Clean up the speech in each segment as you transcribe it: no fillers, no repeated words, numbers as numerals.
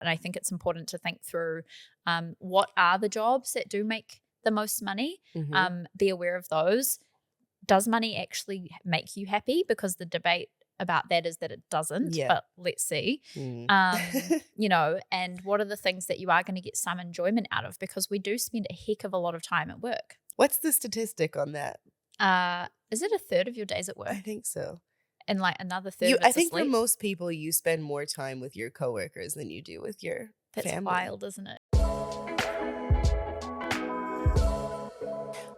And I think it's important to think through what are the jobs that do make the most money. Be aware of those. Does money actually make you happy? Because the debate about that is that it doesn't, but let's see. You know, and what are the things that you are going to get some enjoyment out of? Because we do spend a heck of a lot of time at work. What's the statistic on that? Is it a third of your days at work? I think so. And like another third of it's I think asleep? for most people, you spend more time with your coworkers than you do with your That's family. wild, isn't it?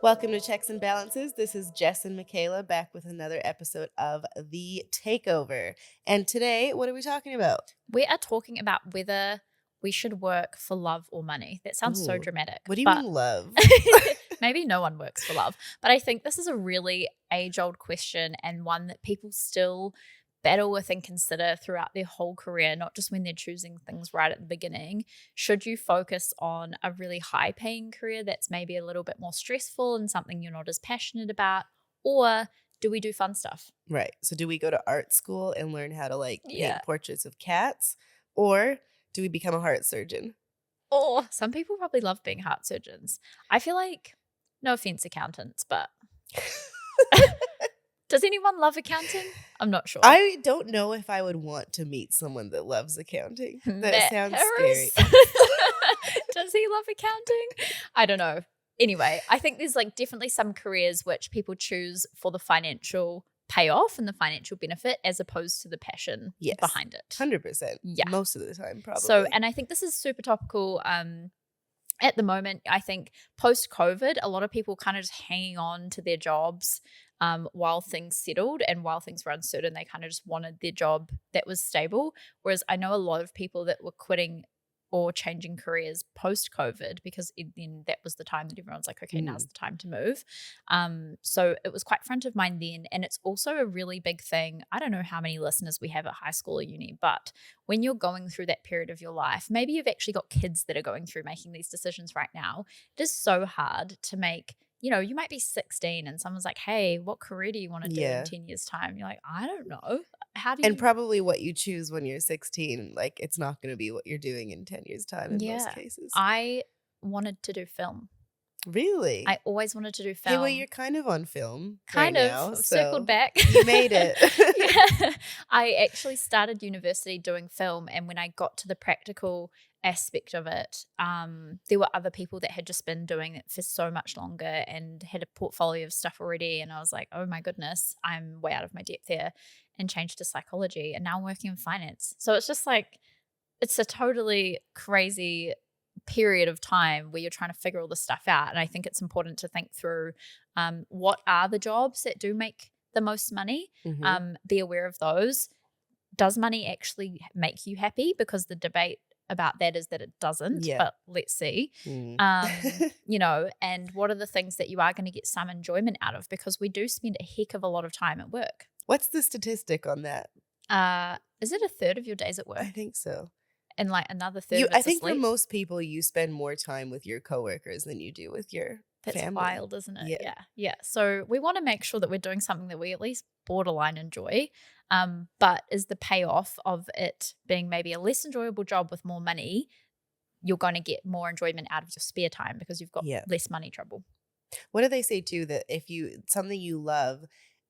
Welcome to Checks and Balances. This is Jess and Michaela back with another episode of The Takeover. And today, what are we talking about? We are talking about whether we should work for love or money. That sounds so dramatic. What do you mean love? Maybe no one works for love. But I think this is a really age-old question and one that people still battle with and consider throughout their whole career, not just when they're choosing things right at the beginning. Should you focus on a really high-paying career that's maybe a little bit more stressful and something you're not as passionate about? Or do we do fun stuff? Right. So do we go to art school and learn how to paint portraits of cats? Or do we become a heart surgeon? Or some people probably love being heart surgeons. I feel like, no offense, accountants, but does anyone love accounting? I'm not sure. I don't know if I would want to meet someone that loves accounting. That sounds scary. Does he love accounting? I don't know. Anyway, I think there's definitely some careers which people choose for the financial payoff and the financial benefit as opposed to the passion behind it. 100%. Yeah. Most of the time, probably. So, and I think this is super topical at the moment. I think post-COVID, a lot of people kind of just hanging on to their jobs while things settled and while things were uncertain. They kind of just wanted their job that was stable. Whereas I know a lot of people that were quitting or changing careers post-COVID because then that was the time that everyone's like, okay, now's the time to move. So it was quite front of mind then. And it's also a really big thing. I don't know how many listeners we have at high school or uni, but when you're going through that period of your life, maybe you've actually got kids that are going through making these decisions right now. It is so hard to make. You know, you might be 16 and someone's like, hey, what career do you want to do in 10 years' time? You're like, I don't know. How do you? And probably what you choose when you're 16, it's not going to be what you're doing in 10 years' time in most cases. I wanted to do film. Really? I always wanted to do film. Hey, well, you're kind of on film kind right of now, circled back. You made it. Yeah. I actually started university doing film, and when I got to the practical aspect of it, there were other people that had just been doing it for so much longer and had a portfolio of stuff already, and I was like, oh my goodness, I'm way out of my depth here, and changed to psychology, and now I'm working in finance. So it's just it's a totally crazy period of time where you're trying to figure all this stuff out. And I think it's important to think through what are the jobs that do make the most money. Be aware of those. Does money actually make you happy? Because the debate about that is that it doesn't, but let's see. You know, and what are the things that you are going to get some enjoyment out of? Because we do spend a heck of a lot of time at work. What's the statistic on that? Is it a third of your days at work? I think so. And another third of it's I think asleep? for most people, you spend more time with your coworkers than you do with your That's family. wild, isn't it? Yeah. So we want to make sure that we're doing something that we at least borderline enjoy. But is the payoff of it being maybe a less enjoyable job with more money, you're going to get more enjoyment out of your spare time because you've got less money trouble. What do they say too? That something you love,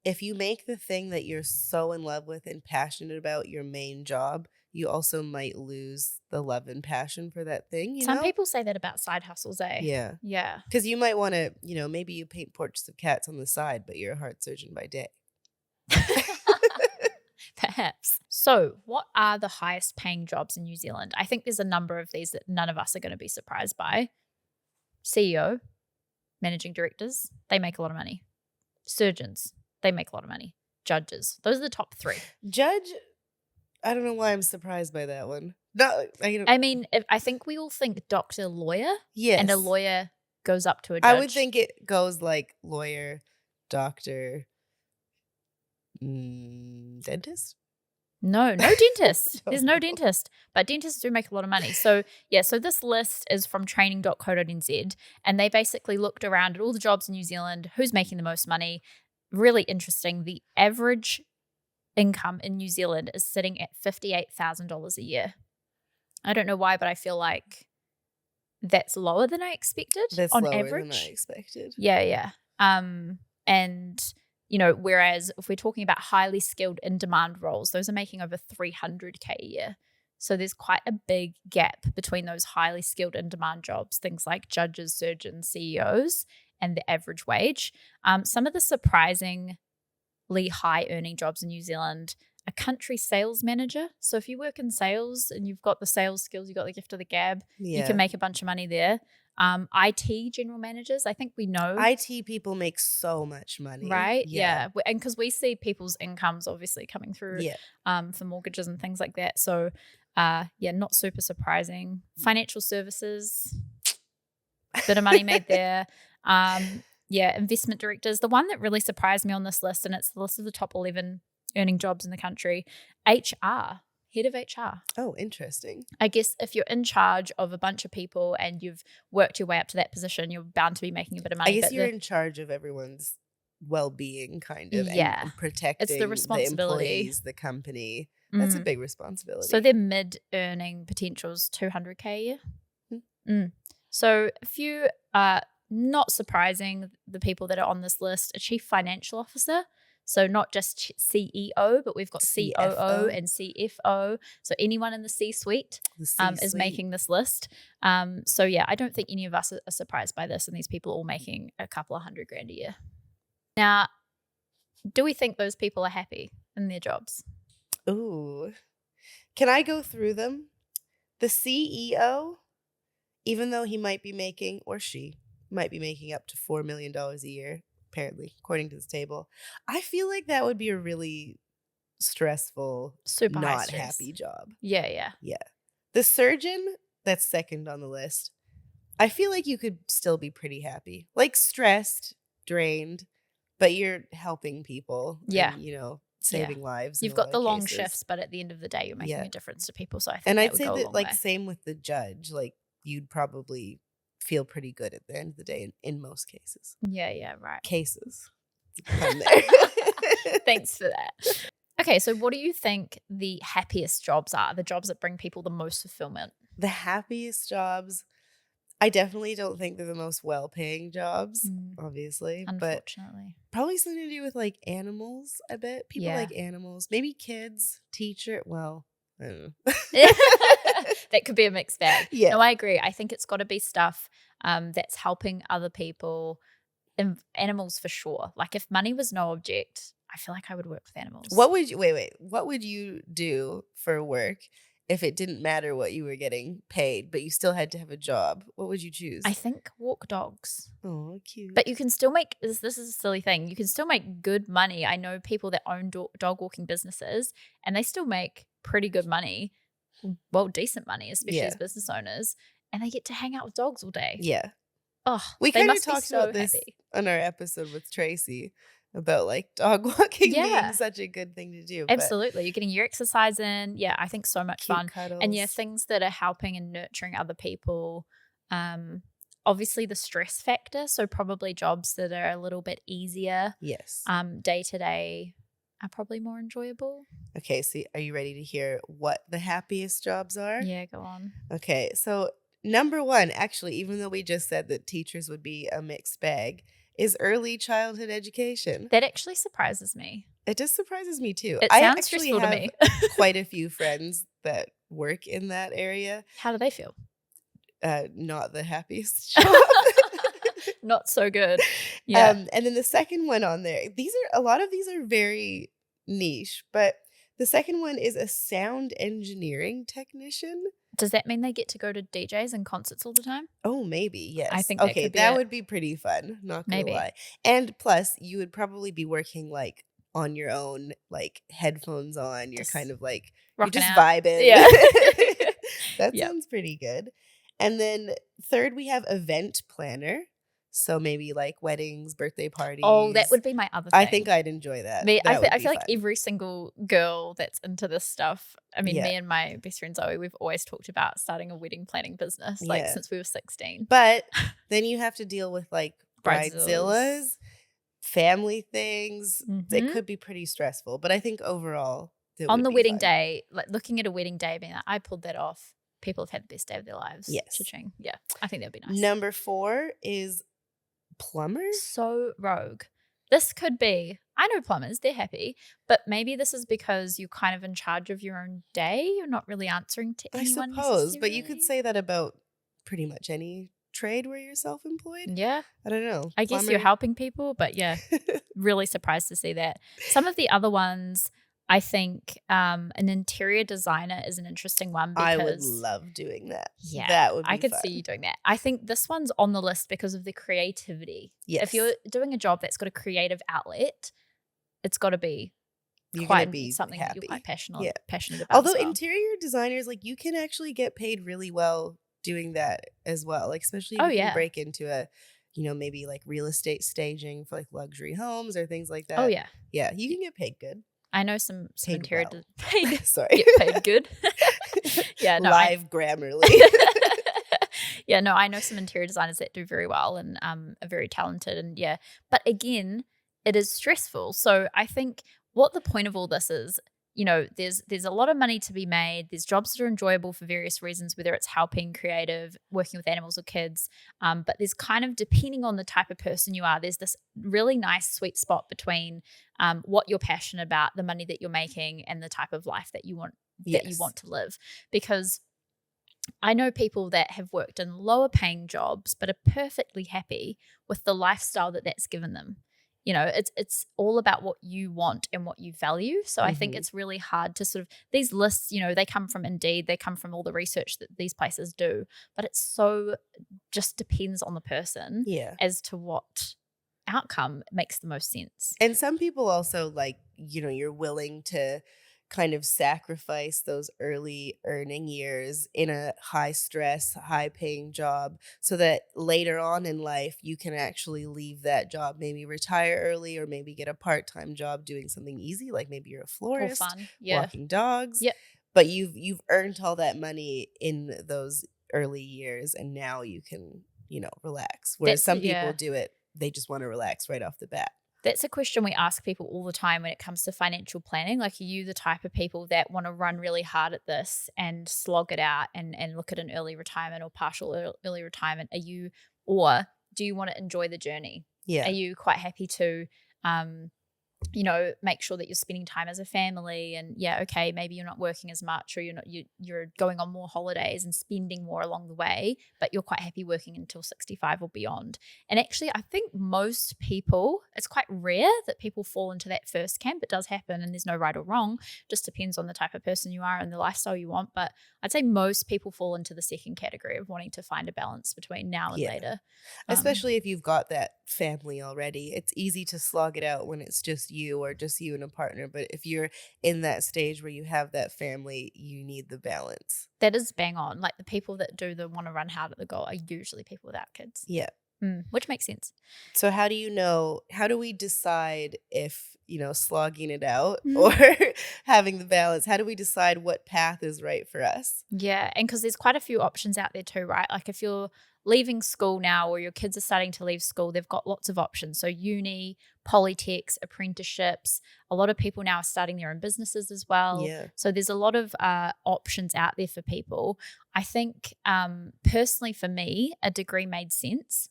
if you make the thing that you're so in love with and passionate about your main job, you also might lose the love and passion for that thing. Some people say that about side hustles, eh? Yeah. Yeah. Because you might want to, maybe you paint portraits of cats on the side, but you're a heart surgeon by day. Perhaps. So what are the highest paying jobs in New Zealand? I think there's a number of these that none of us are going to be surprised by. CEO, managing directors, they make a lot of money. Surgeons, they make a lot of money. Judges, those are the top three. Judge, I don't know why I'm surprised by that one. No, I mean, I think we all think doctor, lawyer. Yes. And a lawyer goes up to a judge. I would think it goes like lawyer, doctor, dentist? No dentist. There's no dentist. But dentists do make a lot of money. So, so this list is from training.co.nz, and they basically looked around at all the jobs in New Zealand, who's making the most money. Really interesting. The average income in New Zealand is sitting at $58,000 a year. I don't know why, but I feel like that's lower than I expected That's on lower than I average. expected. Yeah. And whereas if we're talking about highly skilled in demand roles, those are making over 300K a year. So there's quite a big gap between those highly skilled in demand jobs, things like judges, surgeons, CEOs, and the average wage. Some of the surprisingly high earning jobs in New Zealand, a country sales manager. So if you work in sales and you've got the sales skills, you've got the gift of the gab, you can make a bunch of money there. IT general managers, I think we know. IT people make so much money. Right? Yeah. And because we see people's incomes obviously coming through for mortgages and things like that. So, not super surprising. Financial services, bit of money made there. Investment directors. The one that really surprised me on this list, and it's the list of the top 11 earning jobs in the country, HR. Head of HR. Oh, interesting. I guess if you're in charge of a bunch of people and you've worked your way up to that position, you're bound to be making a bit of money. I guess you're in charge of everyone's well-being, kind of, yeah, and protecting it's the responsibility. Employees, the company. That's a big responsibility. So their mid-earning potential's 200K a year. So a few, not surprising, the people that are on this list, a chief financial officer. So not just CEO, but we've got COO and CFO. So anyone in the C-suite is making this list. I don't think any of us are surprised by this, and these people are all making a couple of $100,000 a year. Now, do we think those people are happy in their jobs? Ooh. Can I go through them? The CEO, even though he might be making, or she might be making up to $4 million a year, apparently, according to this table, I feel like that would be a really stressful, super not happy job. Yeah. The surgeon, that's second on the list, I feel like you could still be pretty happy. Like stressed, drained, but you're helping people. Yeah. And, saving lives. You've got the long shifts, but at the end of the day, you're making a difference to people. So I think I'd say that, like, same with the judge. Like, you'd probably feel pretty good at the end of the day in most cases. Yeah, right. Cases. Thanks for that. Okay, so what do you think the happiest jobs are? The jobs that bring people the most fulfillment? The happiest jobs, I definitely don't think they're the most well-paying jobs, obviously. Unfortunately. But probably something to do with, like, animals, I bet. People like animals. Maybe kids, teacher. Well, I don't know. That could be a mixed bag. Yeah. No, I agree. I think it's got to be stuff that's helping other people. Animals for sure. Like if money was no object, I feel like I would work with animals. What would you what would you do for work if it didn't matter what you were getting paid, but you still had to have a job? What would you choose? I think walk dogs. Oh, cute. But you can still make this is a silly thing. You can still make good money. I know people that own dog walking businesses, and they still make pretty good money. Well, decent money, especially as business owners, and they get to hang out with dogs all day. Yeah. Oh, we kind of talked about this on our episode with Tracy about like dog walking being such a good thing to do. Absolutely. You're getting your exercise in. Yeah, I think so much fun. Cuddles. And things that are helping and nurturing other people. Obviously the stress factor. So probably jobs that are a little bit easier. Yes. Day to day are probably more enjoyable. Okay, so are you ready to hear what the happiest jobs are? Yeah, go on. Okay, so number one, actually, even though we just said that teachers would be a mixed bag, is early childhood education. That actually surprises me. It just surprises me too. It sounds stressful to me. Quite a few friends that work in that area. How do they feel? Not the happiest job. Not so good. Yeah. And then the second one on there, a lot of these are very niche, but the second one is a sound engineering technician. Does that mean they get to go to DJs and concerts all the time? Oh, maybe, yes. I think that would be pretty fun, not gonna lie. And plus, you would probably be working like on your own, like headphones on. You're kind of like you're just vibing. Yeah. That sounds pretty good. And then third, we have event planner. So maybe like weddings, birthday parties. Oh, that would be my other thing. I think I'd enjoy that. I feel like every single girl that's into this stuff, I mean, me and my best friend Zoe, we've always talked about starting a wedding planning business since we were 16. But then you have to deal with like bridezillas, family things. It could be pretty stressful. But I think overall, on the wedding day, like looking at a wedding day, being like, I pulled that off. people have had the best day of their lives. Yes. Cha-ching. Yeah, I think that'd be nice. Number 4 is plumbers. So rogue. This could be, I know plumbers, they're happy, but maybe this is because you're kind of in charge of your own day. You're not really answering to I anyone suppose, but you could necessarily. say that about pretty much any trade where you're self-employed. Yeah, I don't know. I guess you're helping people, but yeah, really surprised to see that. Some of the other ones, I think an interior designer is an interesting one because I would love doing that. yeah, That would be I could fun. see you doing that. I think this one's on the list because of the creativity. Yes. If you're doing a job that's got a creative outlet, it's got to be You're quite gonna be something that you're happy. quite passionate Yeah. about. Although as well. interior designers, like, you can actually get paid really well doing that as well. Like, especially if Oh, you can yeah. break into a, maybe like real estate staging for like luxury homes or things like that. Oh yeah, Yeah, you can get paid good. I know some Paid interior well. paid Sorry. get paid good. Yeah, no, Live Grammarly. yeah, no, I know some interior designers that do very well and are very talented, and yeah, but again, it is stressful. So I think what the point of all this is, there's a lot of money to be made. There's jobs that are enjoyable for various reasons, whether it's helping, creative, working with animals or kids. But there's kind of, depending on the type of person you are, there's this really nice sweet spot between what you're passionate about, the money that you're making, and the type of life that you want to live. Because I know people that have worked in lower paying jobs but are perfectly happy with the lifestyle that that's given them. It's all about what you want and what you value. So I think it's really hard to sort of, these lists, they come from Indeed, they come from all the research that these places do, but it's so just depends on the person as to what outcome makes the most sense. And some people also, like, you're willing to kind of sacrifice those early earning years in a high stress, high paying job so that later on in life you can actually leave that job, maybe retire early or maybe get a part-time job doing something easy, like maybe you're a florist, fun. Yeah. walking dogs. Yep. But you've earned all that money in those early years and now you can, relax. Whereas some people do it, they just want to relax right off the bat. That's a question we ask people all the time when it comes to financial planning. Like, are you the type of people that want to run really hard at this and slog it out and look at an early retirement or partial early retirement? Or do you want to enjoy the journey? Yeah. Are you quite happy to, make sure that you're spending time as a family and okay, maybe you're not working as much or you're going on more holidays and spending more along the way, but you're quite happy working until 65 or beyond. And actually, I think most people, it's quite rare that people fall into that first camp. It does happen and there's no right or wrong. Just depends on the type of person you are and the lifestyle you want. But I'd say most people fall into the second category of wanting to find a balance between now and later. Especially if you've got that family already. It's easy to slog it out when it's just you or just you and a partner. But if you're in that stage where you have that family, you need the balance. That is bang on. Like, the people that do the want to run hard at the goal are usually people without kids. Yeah. Which makes sense. So how do we decide if, slogging it out or having the balance? How do we decide what path is right for us? Yeah. And because there's quite a few options out there too, right? Like, if you're leaving school now or your kids are starting to leave school, they've got lots of options. So uni, polytechs, apprenticeships. A lot of people now are starting their own businesses as well. Yeah. So there's a lot of options out there for people. I think personally for me, a degree made sense.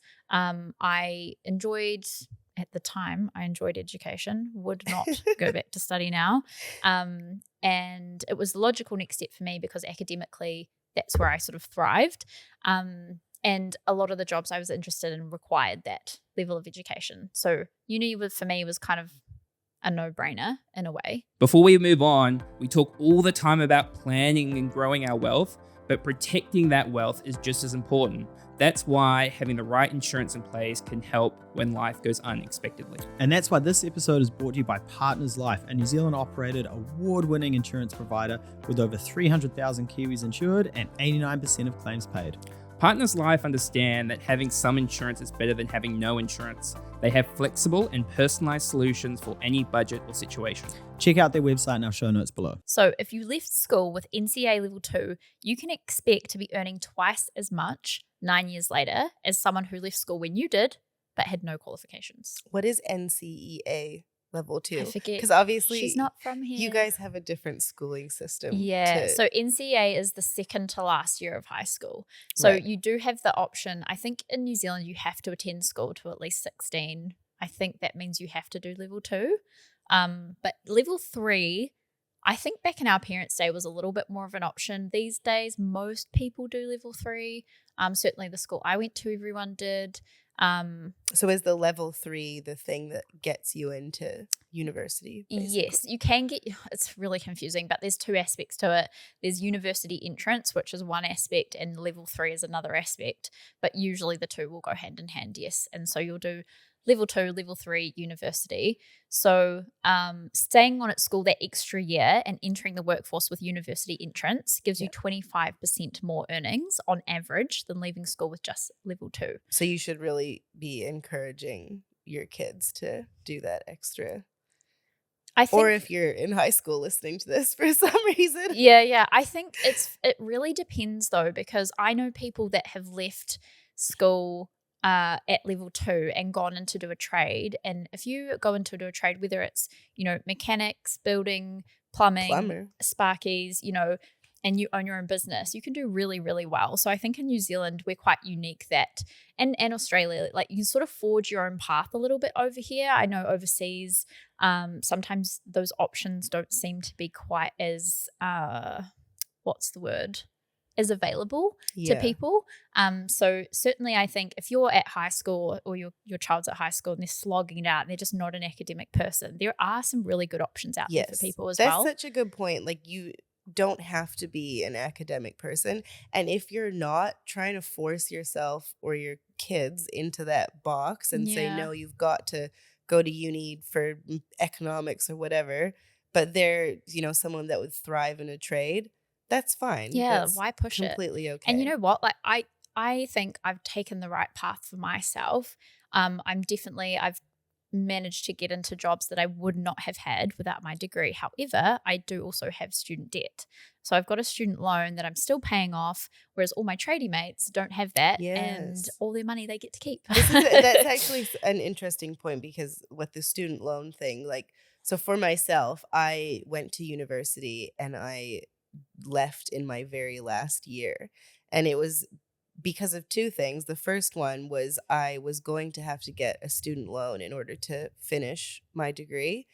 At the time, I enjoyed education, would not go back to study now. And it was the logical next step for me because academically, that's where I sort of thrived. And a lot of the jobs I was interested in required that level of education. So uni for me was kind of a no-brainer in a way. Before we move on, we talk all the time about planning and growing our wealth, but protecting that wealth is just as important. That's why having the right insurance in place can help when life goes unexpectedly. And that's why this episode is brought to you by Partners Life, a New Zealand operated award-winning insurance provider with over 300,000 Kiwis insured and 89% of claims paid. Partners Life understand that having some insurance is better than having no insurance. They have flexible and personalized solutions for any budget or situation. Check out their website in our show notes below. So if you left school with NCEA Level 2, you can expect to be earning twice as much 9 years later as someone who left school when you did, but had no qualifications. What is NCEA? level I 2? forget. Because obviously She's not from you here. guys have a different schooling system. Yeah. So NCEA is the second to last year of high school. So Right. you do have the option. I think in New Zealand, you have to attend school to at least 16. I think that means you have to do level 2. But level 3, I think back in our parents' day was a little bit more of an option. These days, most people do level 3. Certainly the school I went to, everyone did. So is the level 3 the thing that gets you into university, basically? Yes, you can get, it's really confusing, but there's 2 aspects to it. There's university entrance, which is one aspect, and level 3 is another aspect, but usually the 2 will go hand in hand, yes. And so you'll do level 2, level 3, university. So staying on at school that extra year and entering the workforce with university entrance gives you 25% more earnings on average than leaving school with just level 2. So you should really be encouraging your kids to do that extra. I think, Or if you're in high school listening to this for some reason. Yeah. I think it really depends though, because I know people that have left school at level 2 and gone in to do a trade. And if you go into do a trade, whether it's, mechanics, building, plumbing, Plumber. sparkies, and you own your own business, you can do really, really well. So I think in New Zealand, we're quite unique that, and Australia, like you can sort of forge your own path a little bit over here. I know overseas, sometimes those options don't seem to be quite as, as available to people. So certainly I think if you're at high school or your child's at high school and they're slogging it out and they're just not an academic person, there are some really good options out there for people as well. That's such a good point. Like you don't have to be an academic person. And if you're not, trying to force yourself or your kids into that box and say, no, you've got to go to uni for economics or whatever, but they're, someone that would thrive in a trade, that's fine. Yeah, that's why push completely it? okay. And you know what? Like I think I've taken the right path for myself. I've managed to get into jobs that I would not have had without my degree. However, I do also have student debt. So I've got a student loan that I'm still paying off, whereas all my tradie mates don't have that, and all their money they get to keep. That's actually an interesting point, because with the student loan thing, so for myself, I went to university and I left in my very last year. And it was because of 2 things. The first one was I was going to have to get a student loan in order to finish my degree.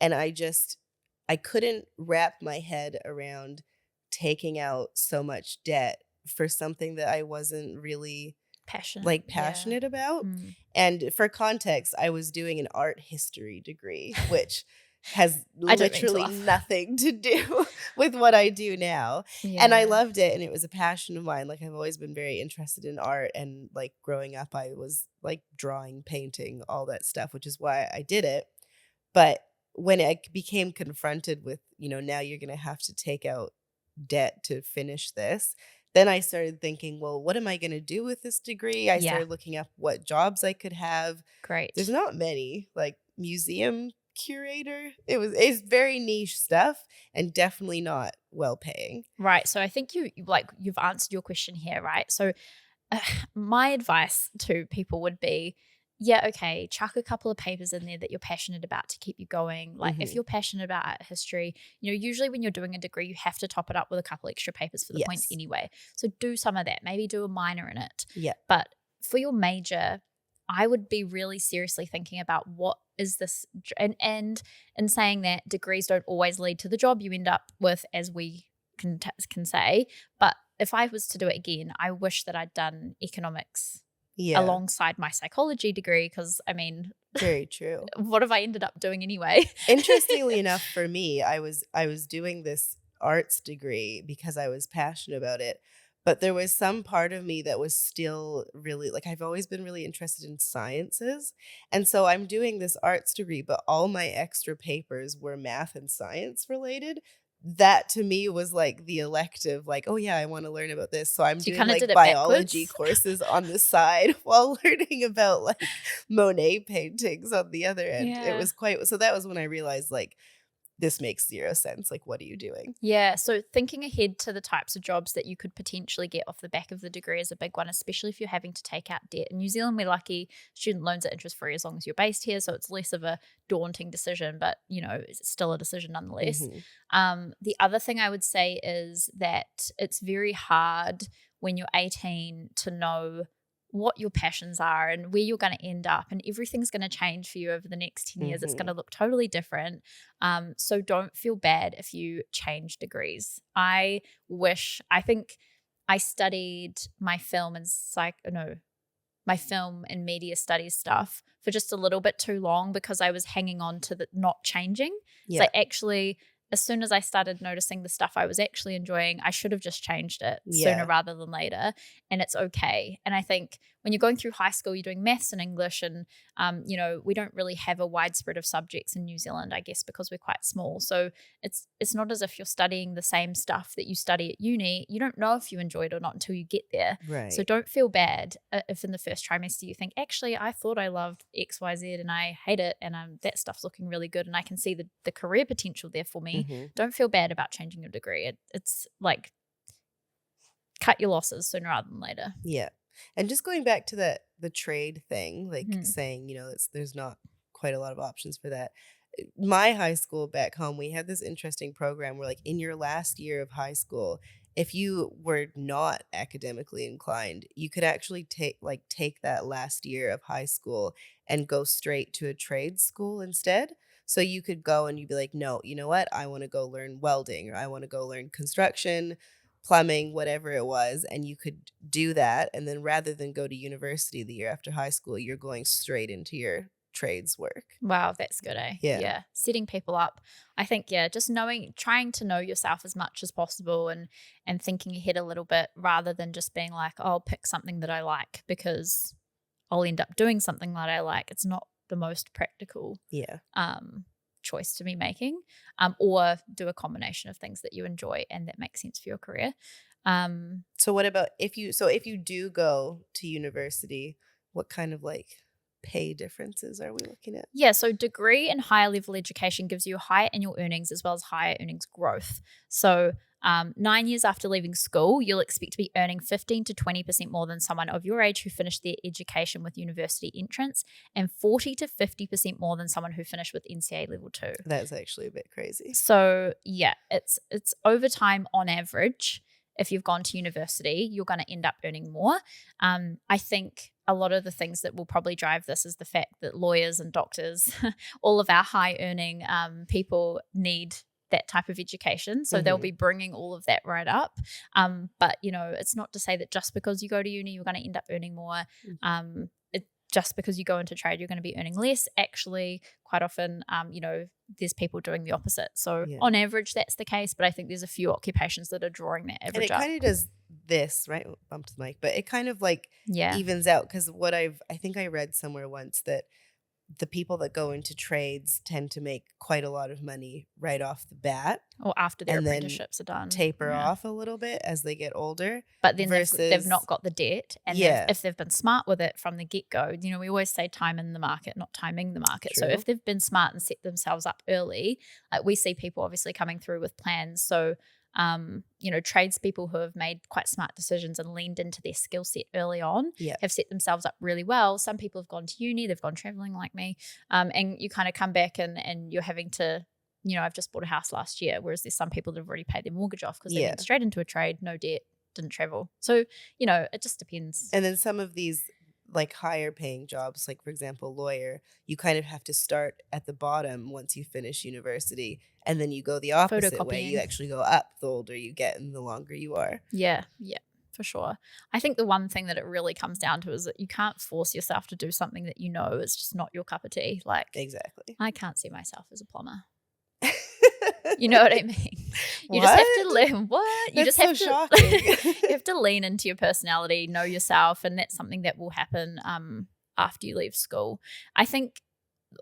And I couldn't wrap my head around taking out so much debt for something that I wasn't really passionate about. And for context, I was doing an art history degree, which has literally nothing to do with what I do now. And I loved it, and it was a passion of mine. Like, I've always been very interested in art, and like growing up I was like drawing, painting, all that stuff, which is why I did it. But when I became confronted with, now you're going to have to take out debt to finish this, then I started thinking, well, what am I going to do with this degree? I started looking up what jobs I could have. Great. There's not many, like museum curator. It's very niche stuff and definitely not well paying. Right. So I think you've answered your question here, right? So my advice to people would be, okay, chuck a couple of papers in there that you're passionate about to keep you going. Like if you're passionate about art history, usually when you're doing a degree, you have to top it up with a couple extra papers for the points anyway. So do some of that. Maybe do a minor in it. Yeah. But for your major, I would be really seriously thinking about what is this, and in saying that degrees don't always lead to the job you end up with, as we can say. But if I was to do it again, I wish that I'd done economics alongside my psychology degree, because very true. What have I ended up doing anyway? Interestingly enough, for me, I was doing this arts degree because I was passionate about it. But there was some part of me that was still really, I've always been really interested in sciences. And so I'm doing this arts degree, but all my extra papers were math and science related. That to me was like the elective, oh yeah, I want to learn about this. So I'm doing biology courses on the side while learning about Monet paintings on the other end. It was so that was when I realized this makes zero sense. Like, what are you doing? Yeah, so thinking ahead to the types of jobs that you could potentially get off the back of the degree is a big one, especially if you're having to take out debt. In New Zealand, we're lucky student loans are interest free as long as you're based here, so it's less of a daunting decision, but it's still a decision nonetheless. The other thing I would say is that it's very hard when you're 18 to know what your passions are and where you're going to end up, and everything's going to change for you over the next 10 years. It's going to look totally different. So don't feel bad if you change degrees. I think I studied my film and media studies stuff for just a little bit too long because I was hanging on to the not changing. Yeah. So actually, as soon as I started noticing the stuff I was actually enjoying, I should have just changed it sooner rather than later. And it's okay. And I think when you're going through high school, you're doing maths and English, and, we don't really have a widespread of subjects in New Zealand, I guess, because we're quite small. So it's not as if you're studying the same stuff that you study at uni. You don't know if you enjoy it or not until you get there. Right. So don't feel bad if in the first trimester you think, actually, I thought I loved X, Y, Z and I hate it, and that stuff's looking really good and I can see the career potential there for me. Don't feel bad about changing your degree. It's like cut your losses sooner rather than later. Yeah. And just going back to the trade thing, like saying, there's not quite a lot of options for that. My high school back home, we had this interesting program where, like, in your last year of high school, if you were not academically inclined, you could actually take that last year of high school and go straight to a trade school instead. So you could go and you'd be like, no, you know what? I want to go learn welding, or I want to go learn construction, plumbing, whatever it was. And you could do that. And then rather than go to university the year after high school, you're going straight into your trades work. Wow, that's good, eh? Yeah. Setting people up. I think, just trying to know yourself as much as possible and thinking ahead a little bit rather than just being like, oh, I'll pick something that I like because I'll end up doing something that I like. It's not the most practical choice to be making, or do a combination of things that you enjoy and that make sense for your career. So what about if you do go to university, what kind of pay differences are we looking at? Yeah, so degree and higher level education gives you higher annual earnings as well as higher earnings growth. So 9 years after leaving school, you'll expect to be earning 15 to 20% more than someone of your age who finished their education with university entrance, and 40 to 50% more than someone who finished with NCA level 2. That's actually a bit crazy. So yeah, it's over time on average. If you've gone to university, you're going to end up earning more. I think a lot of the things that will probably drive this is the fact that lawyers and doctors, all of our high earning people need that type of education. So they'll be bringing all of that right up. But, it's not to say that just because you go to uni, you're going to end up earning more. Just because you go into trade, you're going to be earning less. Actually, quite often, there's people doing the opposite. So on average, that's the case. But I think there's a few occupations that are drawing that average up. And it kind of does this, right? Bump to the mic. But it kind of evens out, because I think I read somewhere once that the people that go into trades tend to make quite a lot of money right off the bat. Or after their apprenticeships are done. Taper off a little bit as they get older. But then they've not got the debt. And if they've been smart with it from the get-go, we always say time in the market, not timing the market. True. So if they've been smart and set themselves up early, we see people obviously coming through with plans. So tradespeople who have made quite smart decisions and leaned into their skill set early on have set themselves up really well. Some people have gone to uni, they've gone traveling like me, and you kind of come back and you're having to, I've just bought a house last year, whereas there's some people that have already paid their mortgage off because they went straight into a trade, no debt, didn't travel. So, it just depends. And then some of these higher paying jobs, like for example, lawyer, you kind of have to start at the bottom once you finish university, and then you go the opposite way. You actually go up the older you get and the longer you are. Yeah, for sure. I think the one thing that it really comes down to is that you can't force yourself to do something that is just not your cup of tea. Exactly. I can't see myself as a plumber. You know what I mean? You just have to learn what? You That's just have so to shocking. you have to lean into your personality, know yourself, and that's something that will happen after you leave school. I think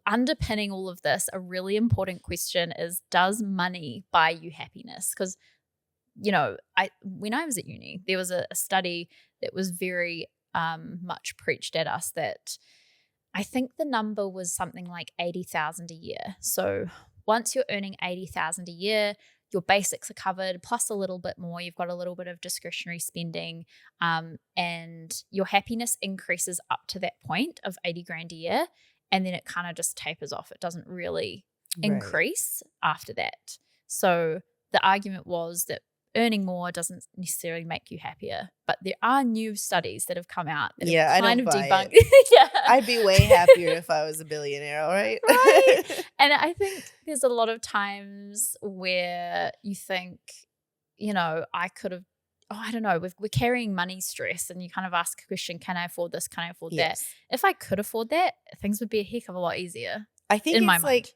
underpinning all of this, a really important question is, does money buy you happiness? Because when I was at uni, there was a study that was very much preached at us that I think the number was something like 80,000 a year. So once you're earning $80,000 a year, your basics are covered plus a little bit more. You've got a little bit of discretionary spending, and your happiness increases up to that point of 80 grand a year, and then it kind of just tapers off. It doesn't really increase after that. So the argument was that earning more doesn't necessarily make you happier, but there are new studies that have come out that have kind of debunked. Yeah, I'd be way happier if I was a billionaire. All right, right. And I think there's a lot of times where you think, I could have. Oh, I don't know. We're carrying money stress, and you kind of ask a question: can I afford this? Can I afford that? If I could afford that, things would be a heck of a lot easier. I think in it's my mind. like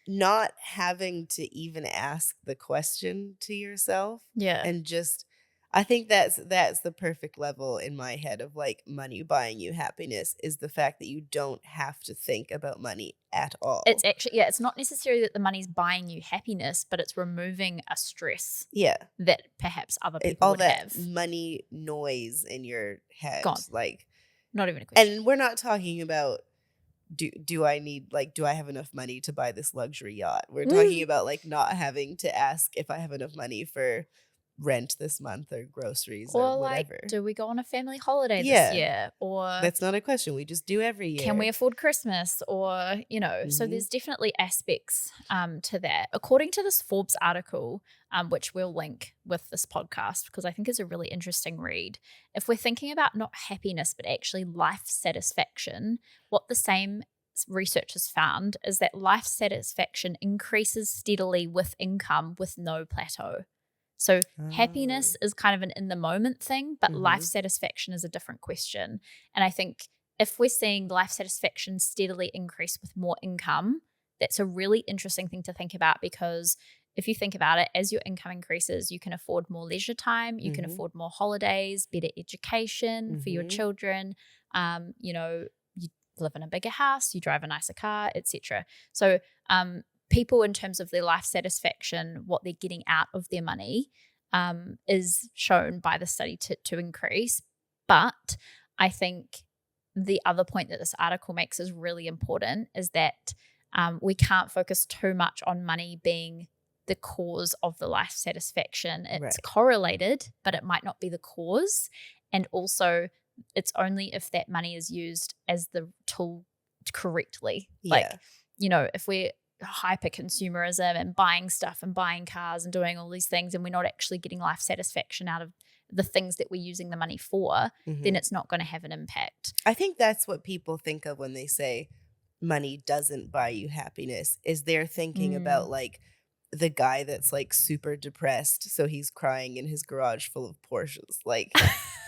not having to even ask the question to yourself. Yeah. And just, I think that's the perfect level in my head of like money buying you happiness, is the fact that you don't have to think about money at all. It's actually, it's not necessarily that the money's buying you happiness, but it's removing a stress that perhaps other people would have. All that money noise in your head. Gone. Like, not even a question. And we're not talking about do I need, like, do I have enough money to buy this luxury yacht? We're talking about like not having to ask if I have enough money for rent this month or groceries or whatever. Like, do we go on a family holiday this year? Or that's not a question. We just do every year. Can we afford Christmas? Or, so there's definitely aspects to that. According to this Forbes article, which we'll link with this podcast because I think it's a really interesting read. If we're thinking about not happiness, but actually life satisfaction, what the same research has found is that life satisfaction increases steadily with income with no plateau. So happiness is kind of an in the moment thing, but life satisfaction is a different question. And I think if we're seeing life satisfaction steadily increase with more income, that's a really interesting thing to think about, because if you think about it, as your income increases, you can afford more leisure time, you can afford more holidays, better education for your children, you live in a bigger house, you drive a nicer car, etc. So people, in terms of their life satisfaction, what they're getting out of their money is shown by the study to increase. But I think the other point that this article makes is really important, is that we can't focus too much on money being the cause of the life satisfaction. It's correlated, but it might not be the cause. And also, it's only if that money is used as the tool correctly. Like, if we're hyper consumerism and buying stuff and buying cars and doing all these things, and we're not actually getting life satisfaction out of the things that we're using the money for, then it's not going to have an impact. I think that's what people think of when they say money doesn't buy you happiness, is they're thinking about like the guy that's like super depressed, so he's crying in his garage full of Porsches. Like,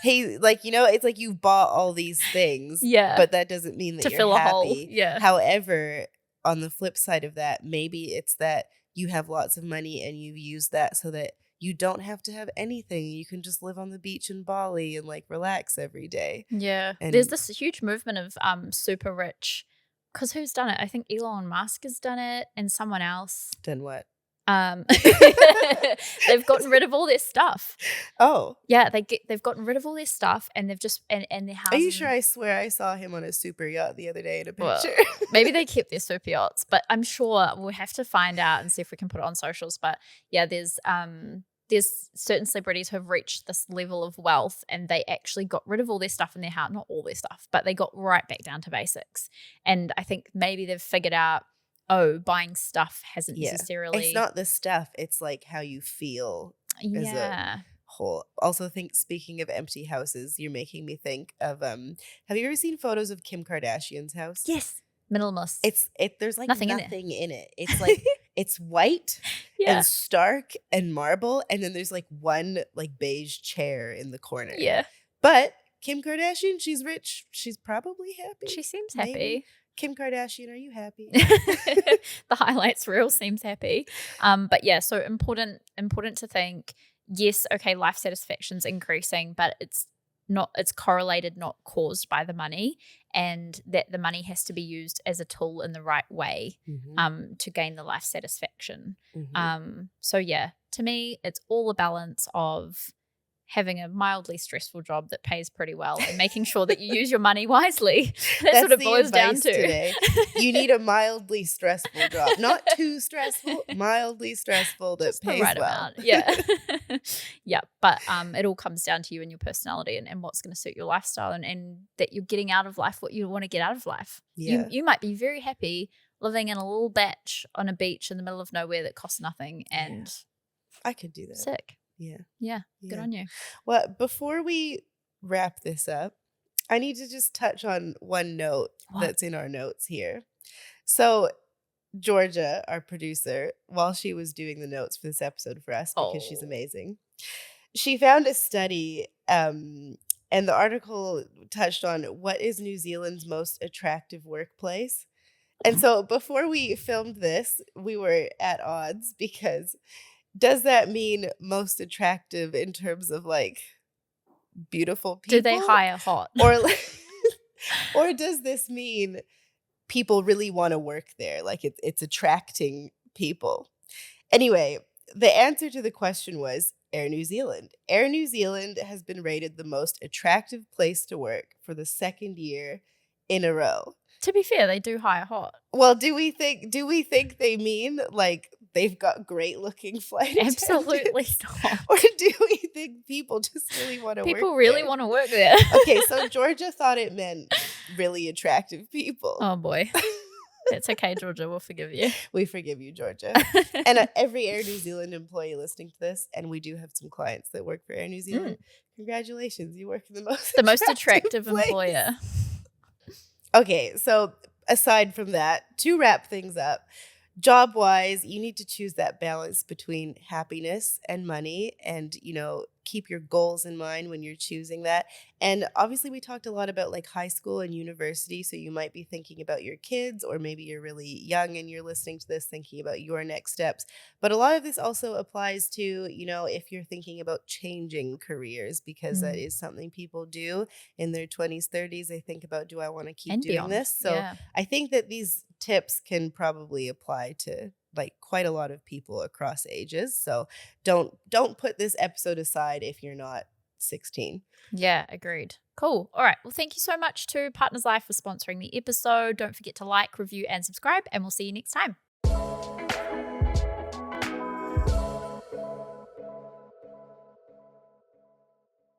hey, like, it's like you've bought all these things, but that doesn't mean that to you're fill happy. A hole. Yeah. However, on the flip side of that, maybe it's that you have lots of money and you've used that so that you don't have to have anything. You can just live on the beach in Bali and like relax every day. Yeah. And there's this huge movement of super rich, because who's done it? I think Elon Musk has done it, and someone else. Done what? They've gotten rid of all their stuff. Oh. Yeah, they've gotten rid of all their stuff, and they've just and their house. Are you sure? I swear I saw him on a super yacht the other day in a picture. Well, maybe they kept their super yachts, but I'm sure we'll have to find out and see if we can put it on socials. But yeah, there's certain celebrities who have reached this level of wealth, and they actually got rid of all their stuff in their house. Not all their stuff, but they got right back down to basics. And I think maybe they've figured out, buying stuff hasn't necessarily. It's not the stuff. It's like how you feel as a whole. Also, speaking of empty houses, you're making me think of have you ever seen photos of Kim Kardashian's house? Yes. Minimalist. There's like nothing in it. It's like it's white and stark and marble, and then there's like one like beige chair in the corner. Yeah. But Kim Kardashian, she's rich. She's probably happy. She seems Maybe. happy. Kim Kardashian, are you happy? The highlights reel seems happy. But yeah, so important to think, yes, okay, life satisfaction's increasing, but it's correlated, not caused by the money, and that the money has to be used as a tool in the right way to gain the life satisfaction. So yeah, to me, it's all a balance of having a mildly stressful job that pays pretty well and making sure that you use your money wisely. That's what it the boils down advice to. today. You need a mildly stressful job. Not too stressful, mildly stressful that Just the pays right well. amount. Yeah. Yeah. But it all comes down to you and your personality and what's going to suit your lifestyle and that you're getting out of life what you want to get out of life. Yeah. You might be very happy living in a little batch on a beach in the middle of nowhere that costs nothing and I could do that. sick. Yeah. Yeah. Good on you. Well, before we wrap this up, I need to just touch on one note that's in our notes here. So Georgia, our producer, while she was doing the notes for this episode for us, because she's amazing, she found a study and the article touched on what is New Zealand's most attractive workplace. And so before we filmed this, we were at odds because does that mean most attractive in terms of like beautiful people? Do they hire hot? Or does this mean people really want to work there? Like it's attracting people. Anyway, the answer to the question was Air New Zealand. Air New Zealand has been rated the most attractive place to work for the second year in a row. To be fair, they do hire hot. Well, do we think they mean like they've got great looking flight attendants? Absolutely not. Or do we think people just really want to work People really there? want to work there. Okay, so Georgia thought it meant really attractive people. Oh boy. It's okay, Georgia. We'll forgive you. We forgive you, Georgia. And every Air New Zealand employee listening to this, and we do have some clients that work for Air New Zealand. Congratulations, you work in the most attractive place. employer. Okay, so aside from that, to wrap things up, job-wise, you need to choose that balance between happiness and money and, keep your goals in mind when you're choosing that. And obviously we talked a lot about like high school and university, so you might be thinking about your kids, or maybe you're really young and you're listening to this thinking about your next steps. But a lot of this also applies to, if you're thinking about changing careers, because that is something people do in their 20s, 30s. They think about, do I want to keep And doing beyond. this? So I think that these tips can probably apply to like quite a lot of people across ages. So don't put this episode aside if you're not 16. Yeah, agreed. Cool. All right. Well, thank you so much to Partners Life for sponsoring the episode. Don't forget to like, review, and subscribe, and we'll see you next time.